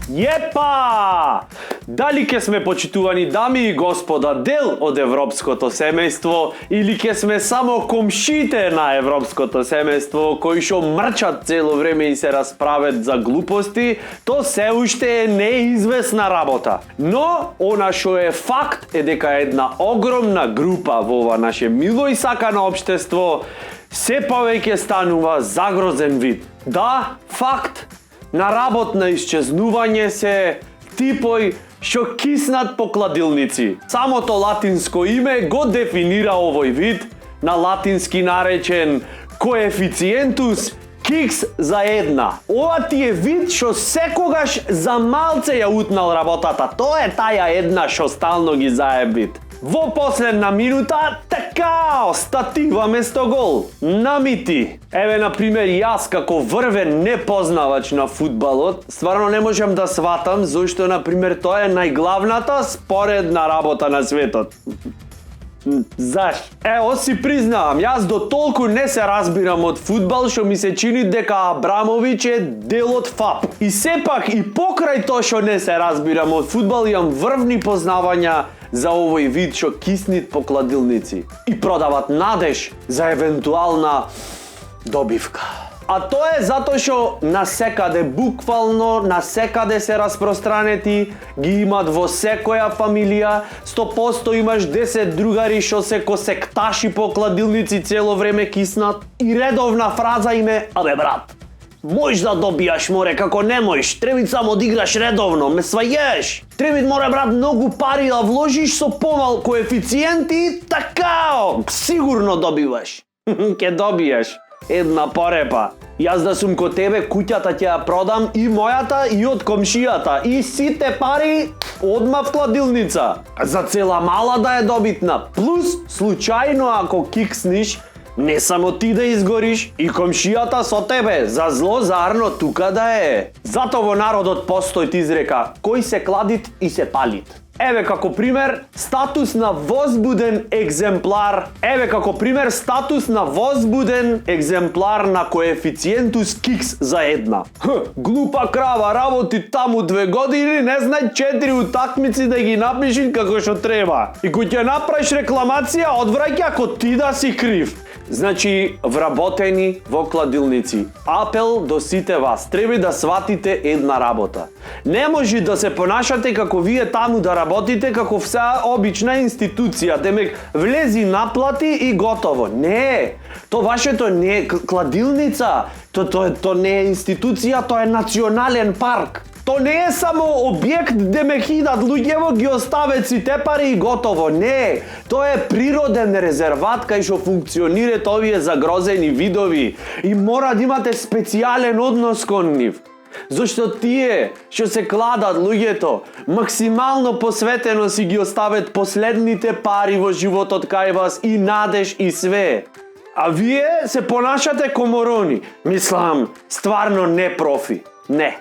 Јепа! Дали ќе сме, почитувани дами и господа, дел од европското семејство или ќе сме само комшите на европското семејство кои што мрчат цело време и се расправат за глупости, то се уште е неизвестна работа. Но она што е факт е дека една огромна група во ова наше мило и сакано општество се повеќе станува загрозен вид. Да, факт, на работно исчезнување се типој што киснат по кладилници. Самото латинско име го дефинира овој вид, на латински наречен коефициентус кикс за една. Ова ти е вид што секогаш за малце ја утнал работата. Тоа е таја една што стално ги заебит. Во последна минута, така, статива место гол. Намити. Еве, например, јас како врвен непознавач на фудбалот, стварно не можам да сватам зашто, например, тоа е најглавната споредна работа на светот. Заш? Ево си признавам, јас до толку не се разбирам од фудбал што ми се чини дека Абрамович е дел од ФАП. И сепак и покрај тоа што не се разбирам од фудбал, имам врвни познавања за овој вид што киснит по кладилници и продават надеж за евентуална добивка. А тоа е затоа што насекаде, буквално насекаде се распространети, ги имат во секоја фамилија, 100% имаш 10 другари што се ко секташи по кладилници цело време киснат и редовна фраза им е: абе брат, можеш да добијаш, море, како не можеш, треба само да играш редовно, ме сваѓаш. Треба, море брат, многу пари да вложиш со помал коефициенти, така, сигурно добиваш. Ке добиеш една порепа. Јас да сум ко тебе, куќата ќе ја продам и мојата и од комшијата и сите пари одма в кладилница. За цела мала да е добитна. Плюс, случајно ако киксниш, не само ти да изгориш, и комшијата со тебе, за зло зарно тука да е. Зато во народот постои изрека: кој се кладит и се палит. Еве како пример статус на возбуден екземплар. Еве како пример статус на возбуден екземплар на коефициентус кикс за една. Глупа крава, работи таму 2 години, не знај 4 утакмици да ги напиши како што треба. И кога ќе направиш рекламација, одвраќа ако ти да си крив. Значи, вработени во кладилници. Апел до сите вас, треба да сватите една работа. Не може да се понашате како вие таму да работите како вся обична институција, демек влези, наплати и готово. Не, то вашето не е кладилница, то не е институција, то е национален парк. То не е само објект де ме хидат луѓево, ги остават сите пари и готово. Не, тоа е природен резерват кај што функционираат овие загрозени видови и мора да имате специјален однос кон нив. Зашто тие што се кладат луѓето, максимално посветено си ги остават последните пари во животот кај вас и надеж и све. А вие се понашате ко морони. Мислам, стварно не профи. Не.